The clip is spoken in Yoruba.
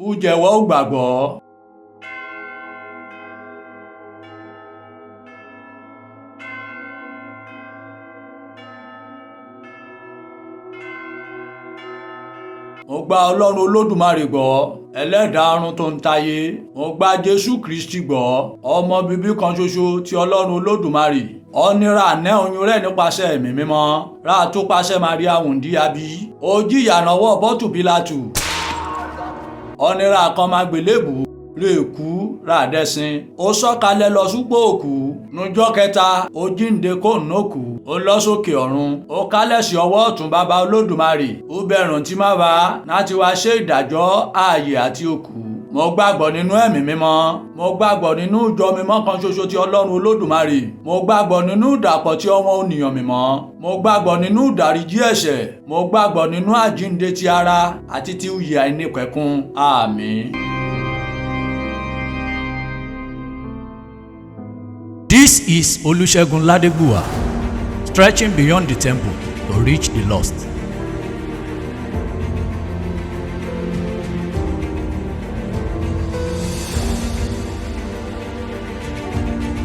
ó jẹ́wọ́ ó gbàgbọ́. Mo gba Ọlọ́run Olódùmarè gbọ́, ẹlẹ́dàá ọ̀run tó ń táyé. Mo gba Jésù Kristi gbọ́, ọmọ bíbí kan ṣoṣo ti Ọlọ́run Olódùmarè. Ọ̀nira àná oyún rẹ̀ nípasẹ̀ ẹ̀mí mímọ́, rà tó pàṣẹ Màríà wùndíá bí. Ó jìyà lọ́wọ́ Pọ́ntù Pílátù. Ọ̀nira kan máa gbélébù lè kú rà dẹ́sìn. Ó sọ̀kalẹ̀ lọ súpò òkú. Nújọ́ kẹta ó jíǹde kó nókù. Ó lọ sókè ọ̀run. Ó kálẹ̀ sí ọwọ́ ọ̀tún bàbá Olódùmarè. Ó bẹ̀rùn tí má bá láti wá ṣe ìdájọ́ ààyè àti òkú. Mo gbàgbọ́ nínú ẹ̀mí mímọ́. Mo gbàgbọ́ nínú ìjọ mímọ́ kan ṣoṣo ti Ọlọ́run Olódùmarè. Mo gbàgbọ́ nínú ìdàpọ̀ tí ọmọ ènìyàn mímọ́. Mo gbàgbọ́ nínú ìdáríjì ẹ̀ṣẹ̀. Mo gbàgbọ́ nínú àjíǹde ti ara àti ti ìyè àìnípẹ̀kun. Àmín. This is Olusegun Ladegbuwa, stretching beyond the temple to reach the lost.